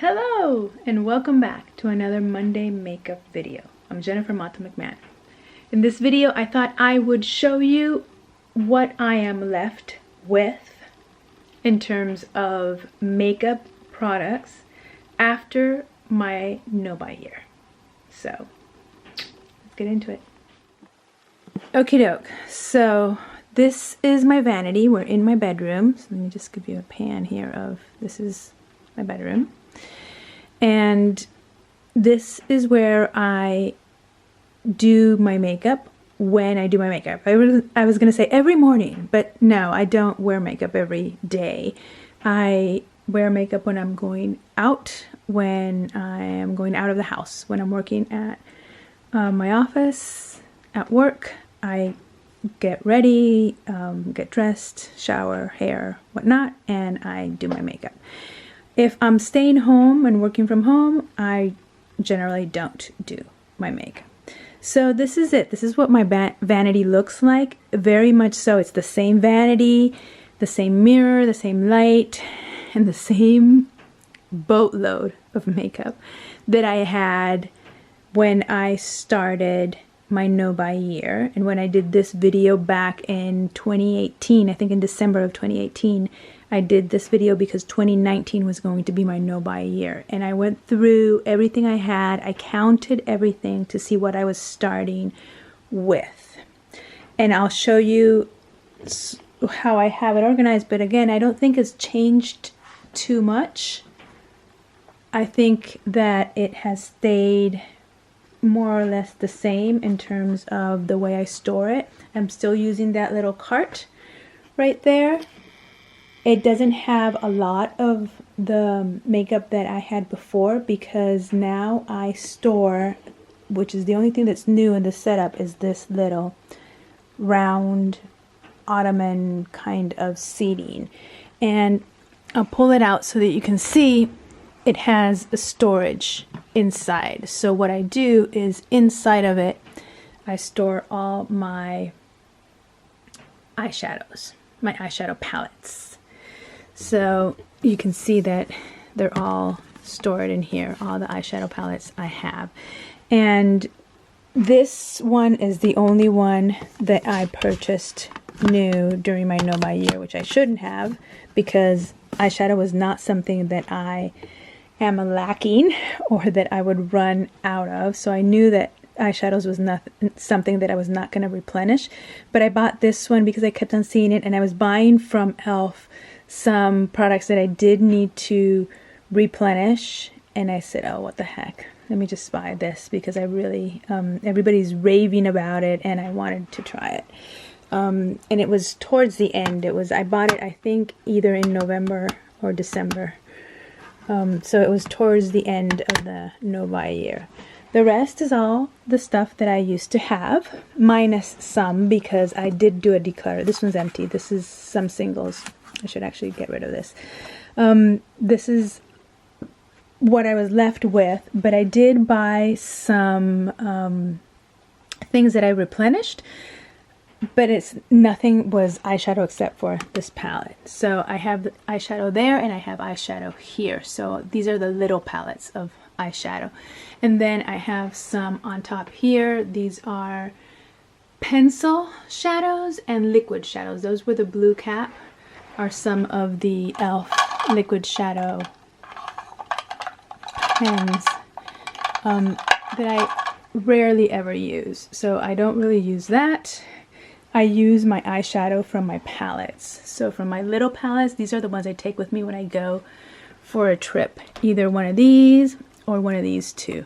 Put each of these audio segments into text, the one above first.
Hello and welcome back to another Monday makeup video. I'm Jennifer Mata-McMahon. In this video I thought I would show you what I am left with in terms of makeup products after my no-buy year. So let's get into it. Okie doke, so this is my vanity. We're in my bedroom. So let me just give you a pan here of this is my bedroom. And this is where I do my makeup when I do my makeup. I was going to say every morning, but no, I don't wear makeup every day. I wear makeup when I'm going out, when I am going out of the house, when I'm working at my office, at work. I get ready, get dressed, shower, hair, whatnot, and I do my makeup. If I'm staying home and working from home, I generally don't do my makeup. So this is it. This is what my vanity looks like. Very much so. It's the same vanity, the same mirror, the same light, and the same boatload of makeup that I had when I started my no-buy year. And when I did this video back in 2018, I think in December of 2018, I did this video because 2019 was going to be my no-buy year. And I went through everything I had. I counted everything to see what I was starting with. And I'll show you how I have it organized. But again, I don't think it's changed too much. I think that it has stayed more or less the same in terms of the way I store it. I'm still using that little cart right there. It doesn't have a lot of the makeup that I had before because now I store, which is the only thing that's new in the setup, is this little round ottoman kind of seating. And I'll pull it out so that you can see it has a storage inside. So what I do is inside of it, I store all my eyeshadows, my eyeshadow palettes. So you can see that they're all stored in here, all the eyeshadow palettes I have. And this one is the only one that I purchased new during my no-buy year, which I shouldn't have because eyeshadow was not something that I am lacking or that I would run out of. So I knew that eyeshadows was not something that I was not going to replenish. But I bought this one because I kept on seeing it, and I was buying from e.l.f. some products that I did need to replenish, and I said, oh, what the heck, let me just buy this because I really everybody's raving about it and I wanted to try it. And it was towards the end. I bought it I think either in November or December, so it was towards the end of the no-buy year. The rest is all the stuff that I used to have, minus some because I did do a declutter. This one's empty. This is some singles. I should actually get rid of this. This is what I was left with, but I did buy some things that I replenished, but nothing was eyeshadow except for this palette. So I have the eyeshadow there and I have eyeshadow here. So these are the little palettes of eyeshadow. And then I have some on top here. These are pencil shadows and liquid shadows. Those were the blue cap. Are some of the e.l.f. liquid shadow pens that I rarely ever use. So I don't really use that. I use my eyeshadow from my palettes. So from my little palettes, these are the ones I take with me when I go for a trip. Either one of these or one of these two.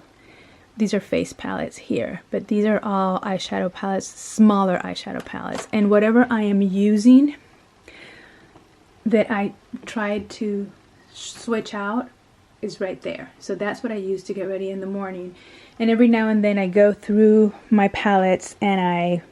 These are face palettes here, but these are all eyeshadow palettes, smaller eyeshadow palettes. And whatever I am using that I tried to switch out is right there. So that's what I use to get ready in the morning. And every now and then I go through my palettes and I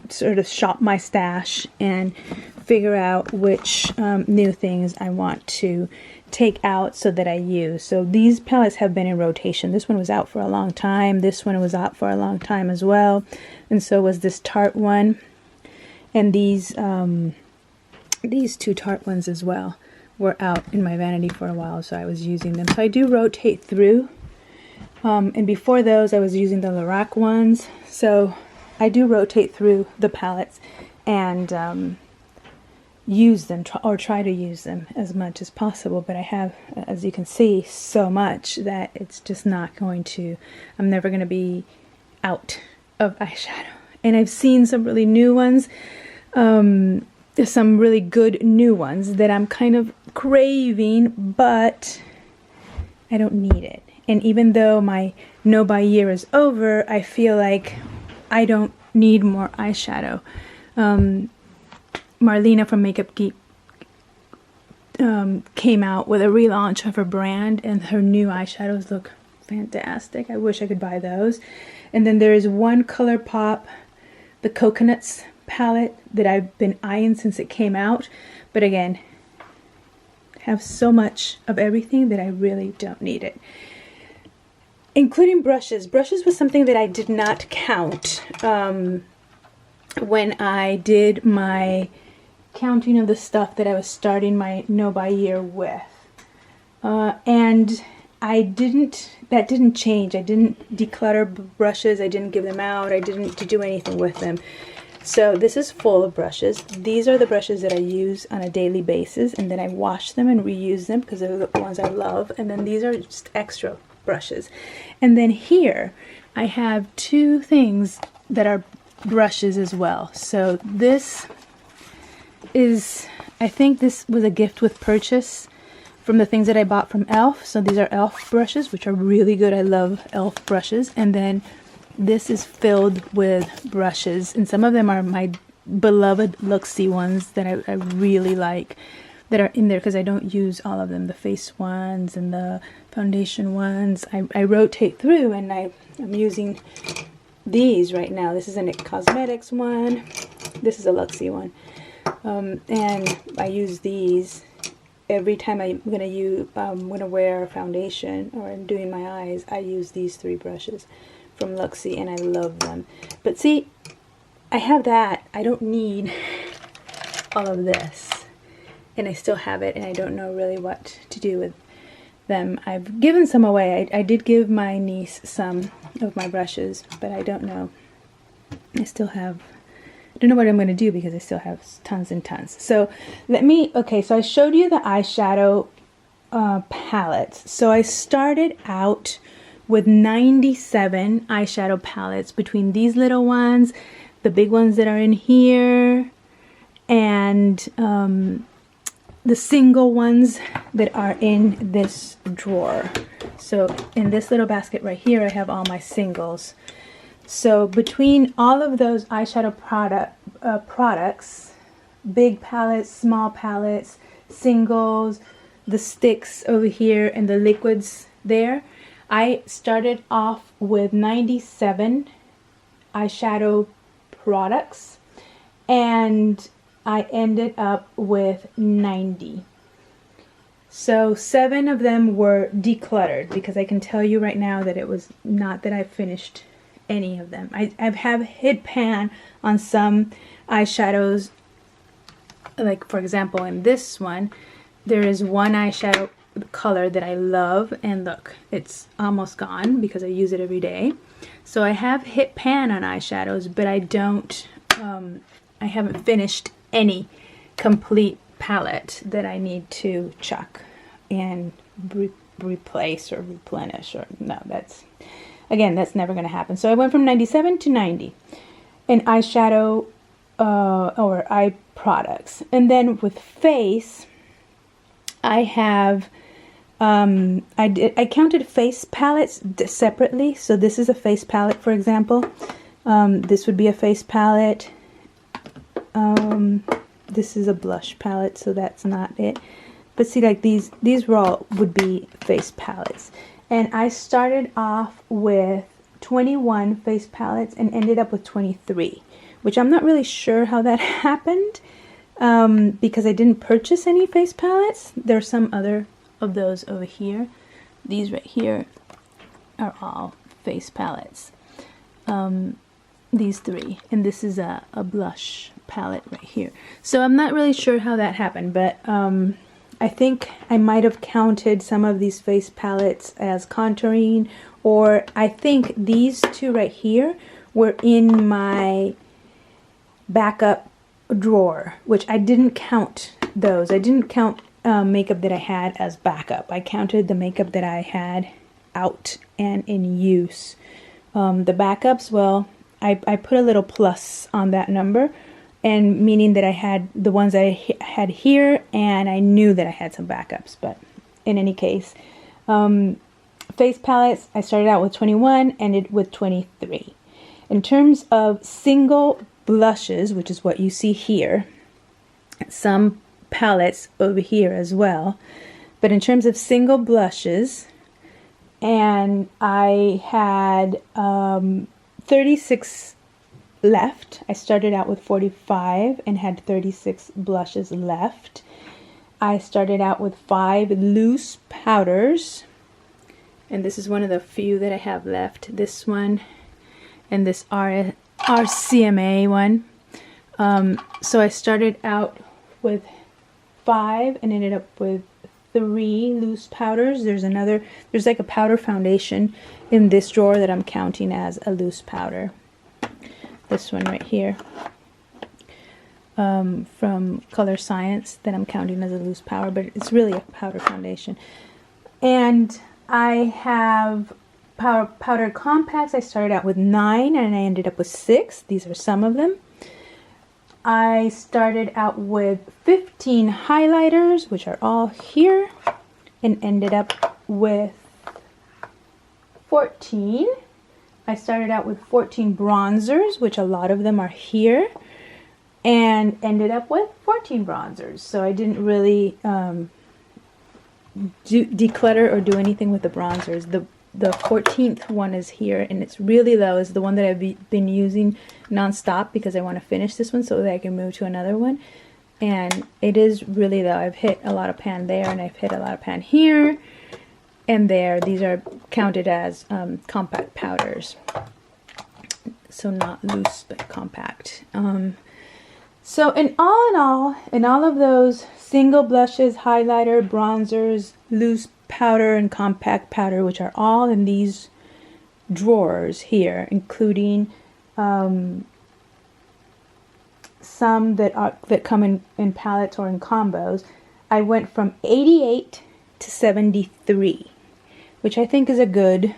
sort of shop my stash and figure out which new things I want to take out so that I use. So these palettes have been in rotation. This one was out for a long time. This one was out for a long time as well. And so was this Tarte one. And these two Tarte ones as well. were out in my vanity for a while, so I was using them. So I do rotate through. And before those, I was using the Lorac ones. So I do rotate through the palettes and use them, or try to use them as much as possible. But I have, as you can see, so much that it's just not going to, I'm never going to be out of eyeshadow. And I've seen some really new ones, some really good new ones that I'm kind of craving, but I don't need it. And even though my no buy year is over, I feel like I don't need more eyeshadow. Marlena from Makeup Geek came out with a relaunch of her brand, and her new eyeshadows look fantastic. I wish I could buy those. And then there is one ColourPop, the Coconuts palette, that I've been eyeing since it came out. But again, have so much of everything that I really don't need it. Including brushes. Brushes was something that I did not count when I did my counting of the stuff that I was starting my no buy year with. And that didn't change. I didn't declutter brushes, I didn't give them out, I didn't do anything with them. So this is full of brushes. These are the brushes that I use on a daily basis, and then I wash them and reuse them because they're the ones I love. And then these are just extra brushes. And then here I have two things that are brushes as well. So this is, I think this was a gift with purchase from the things that I bought from e.l.f. So these are e.l.f. brushes, which are really good. I love e.l.f. brushes. And then this is filled with brushes, and some of them are my beloved Luxie ones that I really like, that are in there because I don't use all of them. The face ones and the foundation ones, I rotate through, and I'm using these right now. This is a NYX Cosmetics one. This is a Luxie one. And I use these every time I'm gonna wear foundation or I'm doing my eyes. I use these three brushes from Luxie, and I love them. But see, I have that. I don't need all of this, and I still have it, and I don't know really what to do with them. I've given some away. I did give my niece some of my brushes, but I don't know. I don't know what I'm going to do because I still have tons and tons. So so I showed you the eyeshadow palettes. So I started out with 97 eyeshadow palettes, between these little ones, the big ones that are in here, and the single ones that are in this drawer. So in this little basket right here, I have all my singles. So between all of those eyeshadow products, big palettes, small palettes, singles, the sticks over here, and the liquids there, I started off with 97 eyeshadow products, and I ended up with 90. So 7 of them were decluttered, because I can tell you right now that it was not that I finished any of them. I have hit pan on some eyeshadows, like for example in this one, there is one eyeshadow color that I love, and look, it's almost gone because I use it every day. So I have hit pan on eyeshadows, but I haven't finished any complete palette that I need to chuck and replace or replenish, or no, that's never going to happen. So I went from 97 to 90 in eyeshadow or eye products. And then with face, I have I counted face palettes separately. So this is a face palette, for example. This would be a face palette. This is a blush palette, so that's not it. But see, like these would be face palettes. And I started off with 21 face palettes and ended up with 23, which I'm not really sure how that happened, because I didn't purchase any face palettes. There's some other of those over here. These right here are all face palettes. These 3, and this is a blush palette right here. So I'm not really sure how that happened, but I think I might have counted some of these face palettes as contouring, or I think these two right here were in my backup drawer, which I didn't count those. I didn't count makeup that I had as backup. I counted the makeup that I had out and in use. The backups, well, I put a little plus on that number, and meaning that I had the ones I had here, and I knew that I had some backups. But in any case, face palettes, I started out with 21, ended with 23. In terms of single blushes, which is what you see here, some palettes over here as well, but in terms of single blushes, and I had 36 left. I started out with 45 and had 36 blushes left. I started out with 5 loose powders, and this is one of the few that I have left. This one and this RCMA one. So I started out with 5 and ended up with 3 loose powders. There's like a powder foundation in this drawer that I'm counting as a loose powder. This one right here, from Color Science, that I'm counting as a loose powder, but it's really a powder foundation. And I have powder compacts. I started out with 9 and I ended up with 6. These are some of them. I started out with 15 highlighters, which are all here, and ended up with 14. I started out with 14 bronzers, which a lot of them are here, and ended up with 14 bronzers. So I didn't really declutter or do anything with the bronzers. The 14th one is here, and it's really low. It's the one that I've been using non-stop because I want to finish this one so that I can move to another one. And it is really low. I've hit a lot of pan there, and I've hit a lot of pan here and there. These are counted as compact powders. So not loose, but compact. So in all of those single blushes, highlighter, bronzers, loose powder, and compact powder, which are all in these drawers here, including some that come in palettes or in combos, I went from 88 to 73, which I think is a good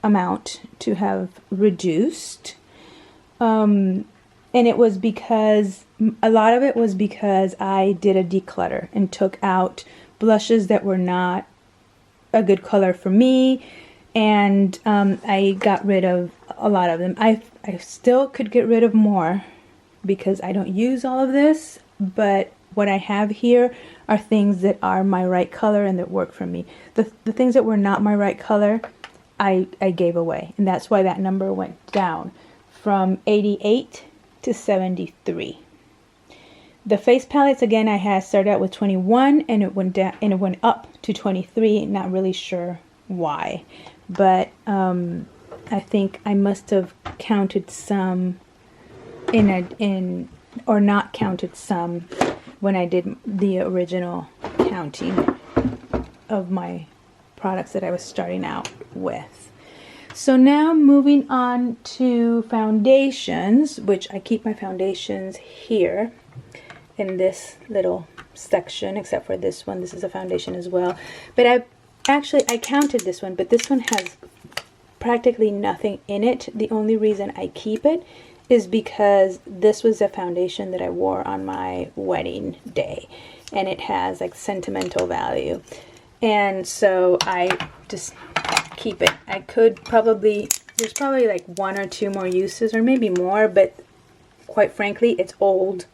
amount to have reduced. And it was because, a lot of it was because I did a declutter and took out blushes that were not a good color for me, and I got rid of a lot of them. I still could get rid of more because I don't use all of this, but what I have here are things that are my right color and that work for me. The things that were not my right color, I gave away, and that's why that number went down from 88 to 73. The face palettes, again, I had started out with 21 and it went down and it went up to 23. Not really sure why, but I think I must have counted some or not counted some when I did the original counting of my products that I was starting out with. So now moving on to foundations, which I keep my foundations here in this little section, except for this one. This is a foundation as well, but I counted this one, but this one has practically nothing in it. The only reason I keep it is because this was a foundation that I wore on my wedding day, and it has like sentimental value, and so I just keep it. I could probably, there's probably like 1 or 2 more uses, or maybe more, but quite frankly, it's old.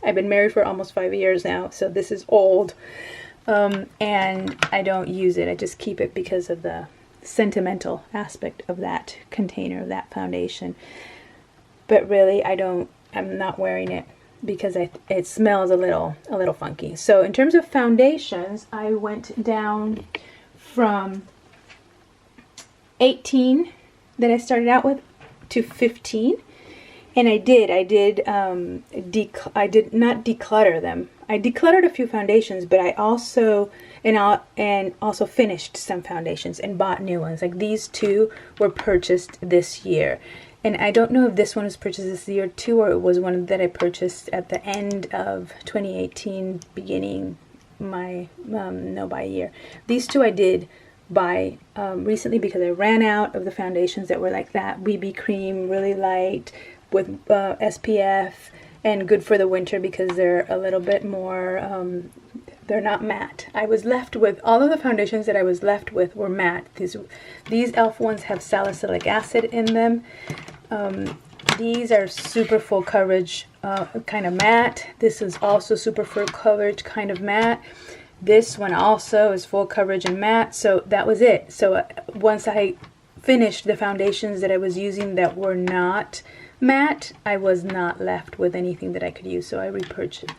I've been married for almost 5 years now, so this is old, and I don't use it. I just keep it because of the sentimental aspect of that container, of that foundation. But really, I'm not wearing it because it smells a little funky. So in terms of foundations, I went down from 18 that I started out with to 15. And I did not declutter them. I decluttered a few foundations, but I also also finished some foundations and bought new ones. Like these two were purchased this year. And I don't know if this one was purchased this year too, or it was one that I purchased at the end of 2018, beginning by a year. These two I did buy recently because I ran out of the foundations that were like that BB cream, really light with SPF, and good for the winter because they're a little bit more, they're not matte. I was left with, all of the foundations that I was left with were matte. These e.l.f. ones have salicylic acid in them. These are super full coverage, kind of matte. This is also super full coverage, kind of matte. This one also is full coverage and matte. So that was it. So once I finished the foundations that I was using that were not matte, I was not left with anything that I could use. So I repurchased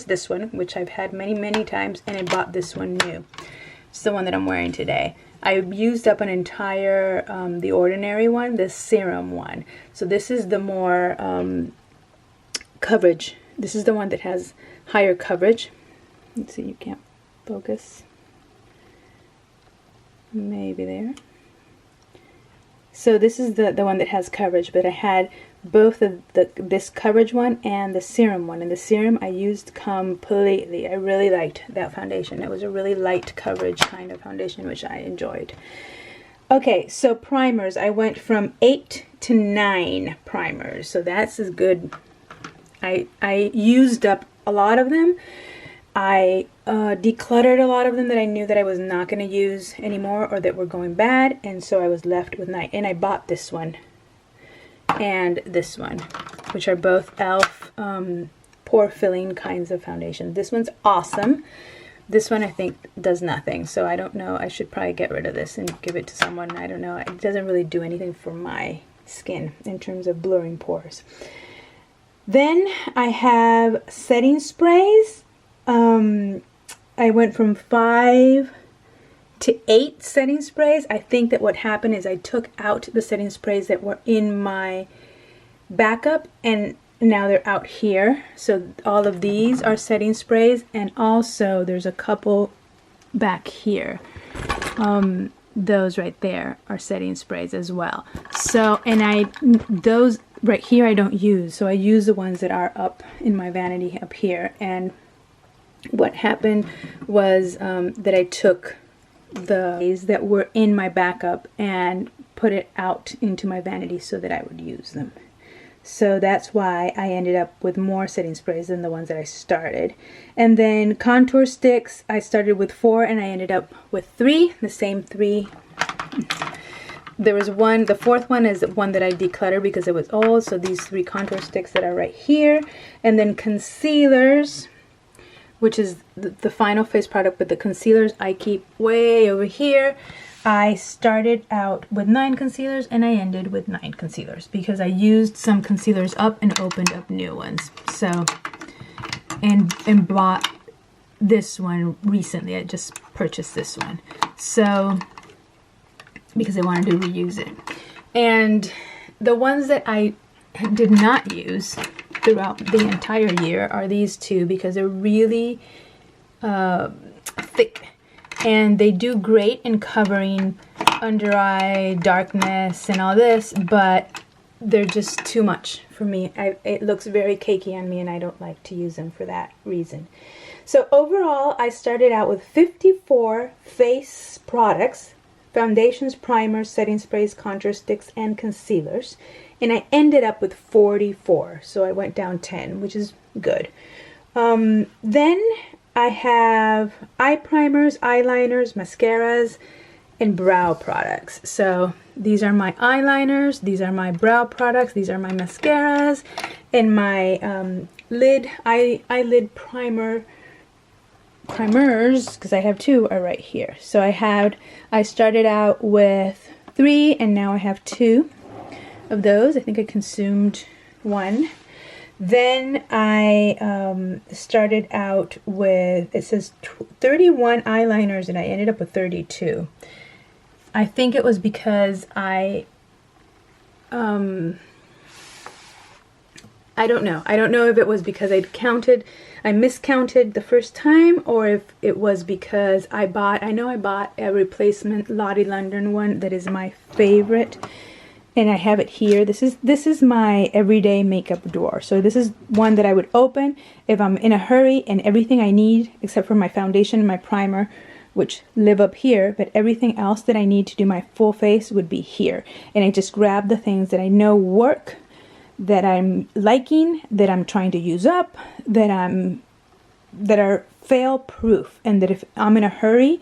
this one, which I've had many times, and I bought this one new. It's the one that I'm wearing today. I used up an entire, the Ordinary one, the serum one. So this is the more coverage. This is the one that has higher coverage. Let's see, you can't focus. Maybe there. So this is the one that has coverage, but I had both of this coverage one and the serum one. And the serum I used completely. I really liked that foundation. It was a really light coverage kind of foundation, which I enjoyed. Okay, so primers. I went from 8 to 9 primers. So that's as good. I used up a lot of them. I decluttered a lot of them that I knew that I was not going to use anymore or that were going bad, and so I was left with 9. And I bought this one and this one, which are both e.l.f. Pore filling kinds of foundation. This one's awesome. This one I think does nothing, so I don't know. I should probably get rid of this and give it to someone. I don't know. It doesn't really do anything for my skin in terms of blurring pores. Then I have setting sprays. I went from 5 to 8 setting sprays. I think that what happened is I took out the setting sprays that were in my backup, and now they're out here. So all of these are setting sprays, and also there's a couple back here. Those right there are setting sprays as well. So, and those right here I don't use. So I use the ones that are up in my vanity up here. And what happened was that I took the that were in my backup and put it out into my vanity so that I would use them. So that's why I ended up with more setting sprays than the ones that I started. And then contour sticks, I started with 4 and I ended up with 3, the same 3. There was one, the 4th one is one that I decluttered because it was old. So these 3 contour sticks that are right here. And then concealers, which is the final face product, but the concealers I keep way over here. I started out with 9 concealers and I ended with 9 concealers because I used some concealers up and opened up new ones. So, and bought this one recently. I just purchased this one. So, because I wanted to reuse it. And the ones that I did not use throughout the entire year are these 2 because they're really thick. And they do great in covering under eye darkness and all this, but they're just too much for me. It looks very cakey on me and I don't like to use them for that reason. So overall, I started out with 54 face products, foundations, primers, setting sprays, contour sticks, and concealers. And I ended up with 44. So I went down 10, which is good. Then I have eye primers, eyeliners, mascaras, and brow products. So these are my eyeliners, these are my brow products, these are my mascaras, and my eyelid primers, because I have 2, are right here. So I started out with 3 and now I have 2 of those. I think I consumed 1. Then I started out with, it says 31 eyeliners and I ended up with 32. I think it was because I I don't know. I don't know if it was because I miscounted the first time, or if it was because I know I bought a replacement Lottie London one that is my favorite, and I have it here. This is my everyday makeup drawer. So this is one that I would open if I'm in a hurry and everything I need, except for my foundation and my primer, which live up here, but everything else that I need to do my full face would be here. And I just grab the things that I know work, that I'm liking, that I'm trying to use up, that are fail proof, and that if I'm in a hurry,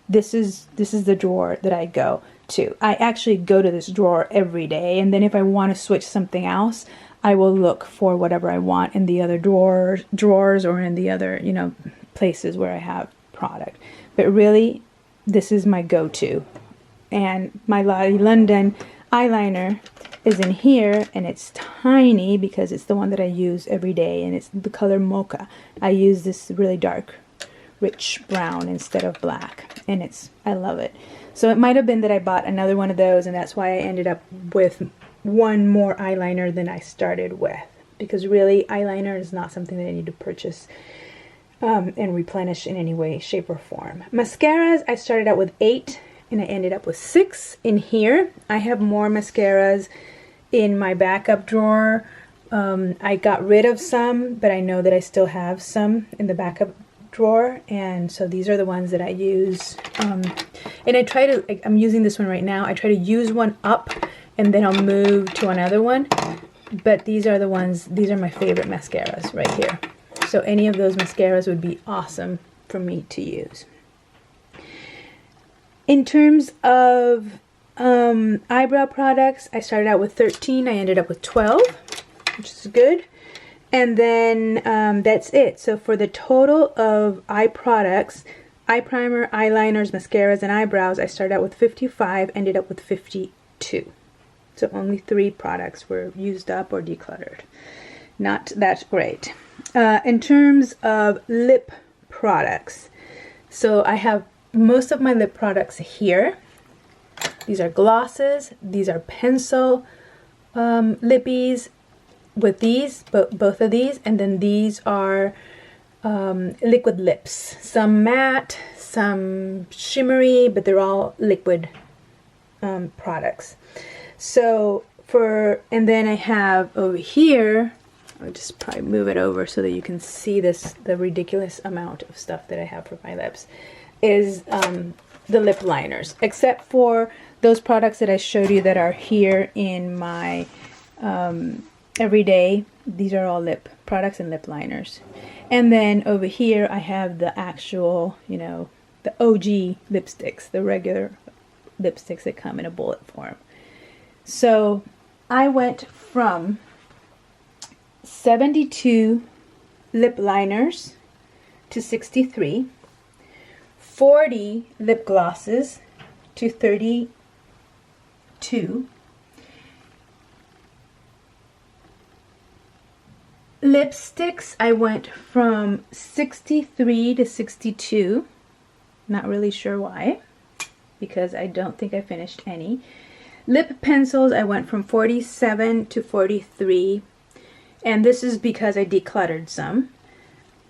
this is the drawer that I go to. I actually go to this drawer every day, and then if I want to switch something else, I will look for whatever I want in the other drawers or in the other, you know, places where I have product. But really, this is my go-to. And my Lottie London eyeliner is in here, and it's tiny because it's the one that I use every day, and it's the color Mocha. I use this really dark, rich brown instead of black, and I love it. So it might have been that I bought another one of those, and that's why I ended up with one more eyeliner than I started with, because really eyeliner is not something that I need to purchase and replenish in any way, shape, or form. Mascaras, I started out with 8 and I ended up with 6 in here. I have more mascaras in my backup drawer. I got rid of some, but I know that I still have some in the backup drawer, and so these are the ones that I use. And I'm using this one right now. I try to use one up and then I'll move to another one, but these are my favorite mascaras right here. So any of those mascaras would be awesome for me to use. In terms of eyebrow products, I started out with 13. I ended up with 12, which is good. And then that's it. So for the total of eye products, eye primer, eyeliners, mascaras, and eyebrows, I started out with 55, ended up with 52. So only 3 products were used up or decluttered. Not that great. In terms of lip products, so I have most of my lip products here. These are glosses, these are pencil lippies with these, both of these, and then these are liquid lips. Some matte, some shimmery, but they're all liquid products. So and then I have over here, I'll just probably move it over so that you can see the ridiculous amount of stuff that I have for my lips, is the lip liners, except for those products that I showed you that are here in my everyday. These are all lip products and lip liners. And then over here I have the actual, you know, the OG lipsticks, the regular lipsticks that come in a bullet form. So I went from 72 lip liners to 63, 40 lip glosses to 32, lipsticks I went from 63 to 62, not really sure why, because I don't think I finished any. Lip pencils I went from 47 to 43, and this is because I decluttered some.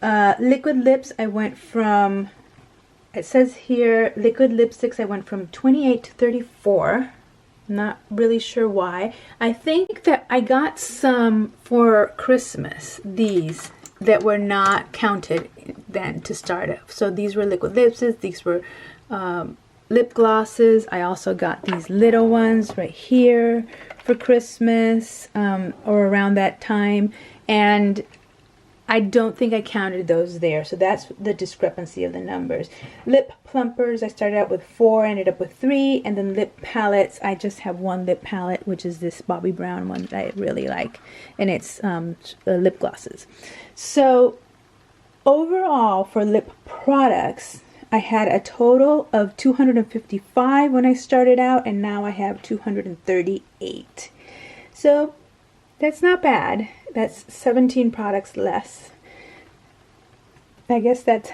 Liquid lips I went from, it says here, liquid lipsticks I went from 28 to 34. Not really sure why. I think that I got some for Christmas, these that were not counted then to start off. So these were liquid lipsticks, these were lip glosses. I also got these little ones right here for Christmas or around that time, and I don't think I counted those there, so that's the discrepancy of the numbers. Lip plumpers, I started out with 4, ended up with 3, and then lip palettes, I just have one lip palette, which is this Bobbi Brown one that I really like, and it's lip glosses. So overall for lip products, I had a total of 255 when I started out, and now I have 238. So that's not bad. That's 17 products less. I guess that's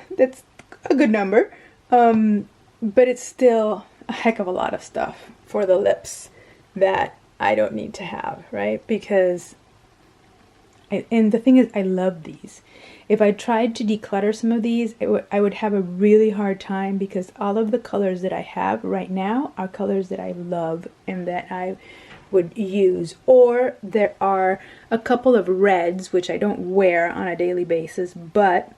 a good number. But it's still a heck of a lot of stuff for the lips that I don't need to have, right? Because And the thing is, I love these. If I tried to declutter some of these, I would have a really hard time, because all of the colors that I have right now are colors that I love and that I would use. Or there are a couple of reds, which I don't wear on a daily basis, but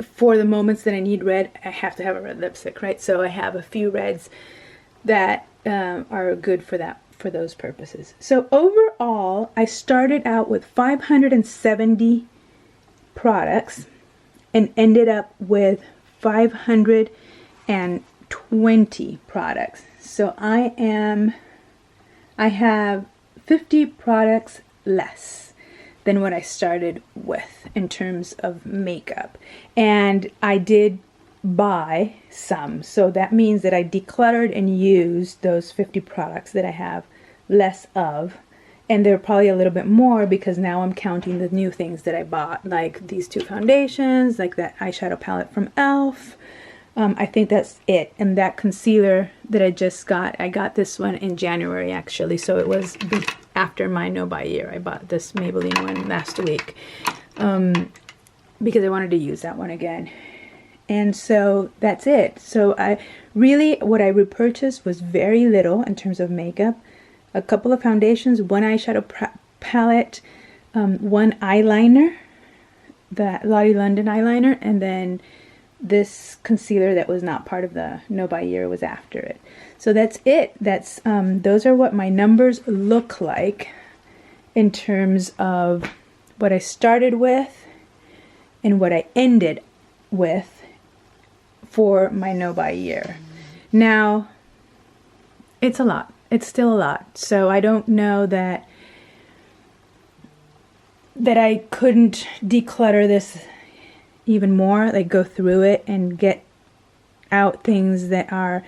for the moments that I need red, I have to have a red lipstick, right? So I have a few reds that are good for that, for those purposes. So overall, I started out with 570 products and ended up with 520 products. So I have 50 products less than what I started with in terms of makeup. And I did buy some, so that means that I decluttered and used those 50 products that I have less of, and they're probably a little bit more because now I'm counting the new things that I bought, like these two foundations, like that eyeshadow palette from e.l.f. I think that's it. And that concealer that I just got, I got this one in January actually, so it was after my no buy year. I bought this Maybelline one last week because I wanted to use that one again. And so that's it. So what I repurchased was very little in terms of makeup. A couple of foundations, one eyeshadow palette, one eyeliner, the Lottie London eyeliner, and then this concealer that was not part of the no buy year, was after it. So that's it. That's those are what my numbers look like in terms of what I started with and what I ended with for my no buy year. Now, it's a lot. It's still a lot. So I don't know that I couldn't declutter this even more, like go through it and get out things that are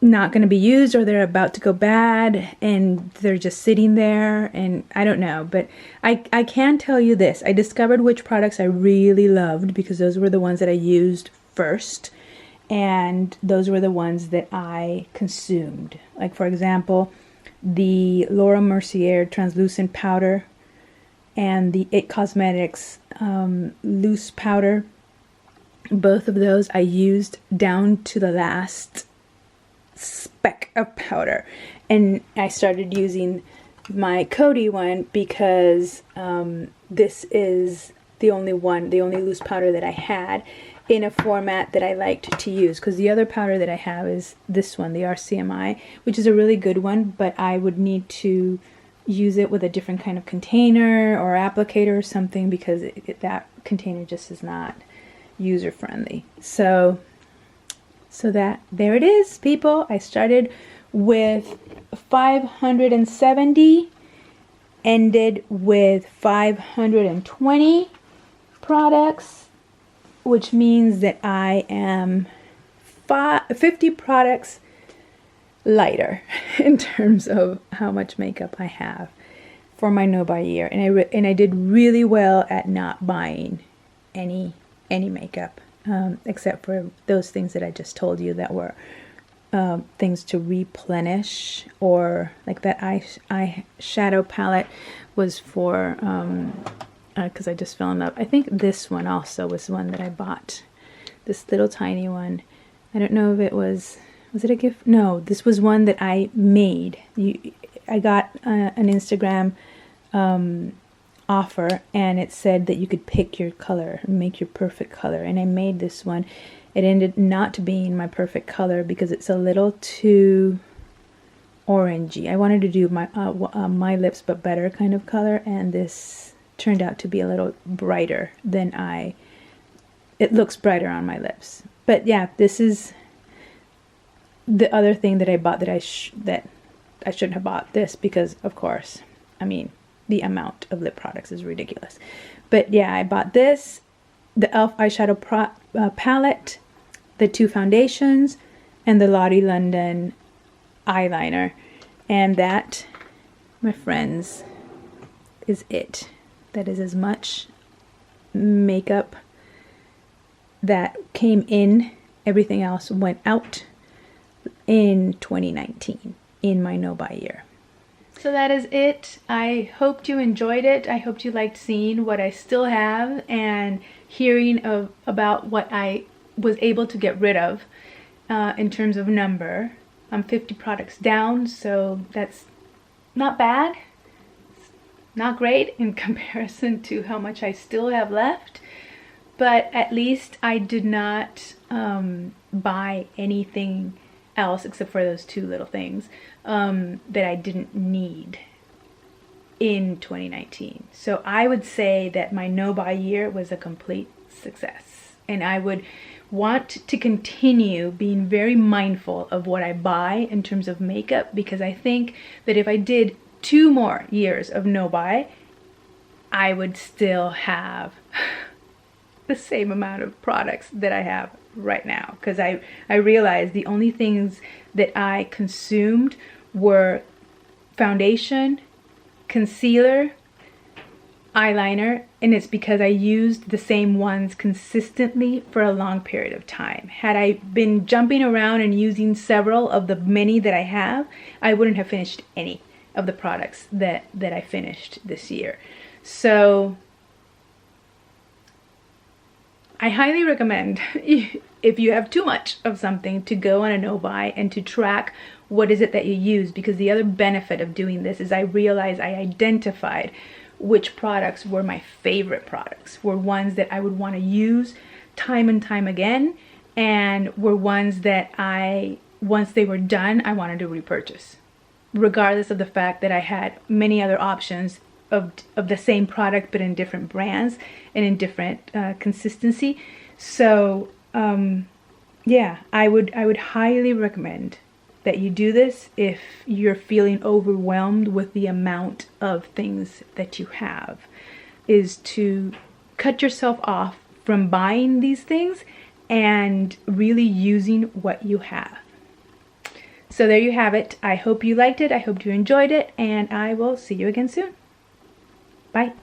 not going to be used, or they're about to go bad and they're just sitting there, and I don't know. But I can tell you this: I discovered which products I really loved because those were the ones that I used first, and those were the ones that I consumed. Like, for example, the Laura Mercier translucent powder and the It Cosmetics loose powder. Both of those I used down to the last speck of powder, and I started using my Coty one because this is the only loose powder that I had in a format that I liked to use, because the other powder that I have is this one, the RCMI, which is a really good one, but I would need to use it with a different kind of container or applicator or something, because that container just is not user friendly. So that, there it is, people. I started with 570, ended with 520 products, which means that I am 50 products lighter in terms of how much makeup I have for my no buy year. And I did really well at not buying any makeup, except for those things that I just told you that were things to replenish, or like that eyeshadow palette was for because I just fell in love. I think this one also was one that I bought, this little tiny one. I don't know if it was it a gift? No, this was one that I made. I got an Instagram offer, and it said that you could pick your color, make your perfect color, and I made this one. It ended not being my perfect color because it's a little too orangey. I wanted to do my lips but better kind of color, and this turned out to be a little brighter than it looks brighter on my lips. But yeah, this is the other thing that I bought that I shouldn't have bought this, because of course, I mean, the amount of lip products is ridiculous. But yeah, I bought this, the e.l.f. eyeshadow palette, the two foundations, and the Lottie London eyeliner. And that, my friends, is it. That is as much makeup that came in. Everything else went out in 2019 in my no buy year. So that is it. I hoped you enjoyed it. I hoped you liked seeing what I still have and hearing about what I was able to get rid of in terms of number. I'm 50 products down, so that's not bad. It's not great in comparison to how much I still have left, but at least I did not buy anything else except for those two little things that I didn't need in 2019. So I would say that my no-buy year was a complete success, and I would want to continue being very mindful of what I buy in terms of makeup, because I think that if I did 2 more years of no-buy, I would still have the same amount of products that I have right now, because I realized the only things that I consumed were foundation, concealer, eyeliner, and it's because I used the same ones consistently for a long period of time. Had I been jumping around and using several of the many that I have, I wouldn't have finished any of the products that I finished this year. So I highly recommend, if you have too much of something, to go on a no-buy and to track what is it that you use, because the other benefit of doing this is I realized I identified which products were my favorite products, were ones that I would want to use time and time again, and were ones that once they were done, I wanted to repurchase, regardless of the fact that I had many other options of the same product but in different brands and in different consistency. So yeah, I would highly recommend that you do this if you're feeling overwhelmed with the amount of things that you have, is to cut yourself off from buying these things and really using what you have. So there you have it. I hope you liked it. I hope you enjoyed it, and I will see you again soon. Bye.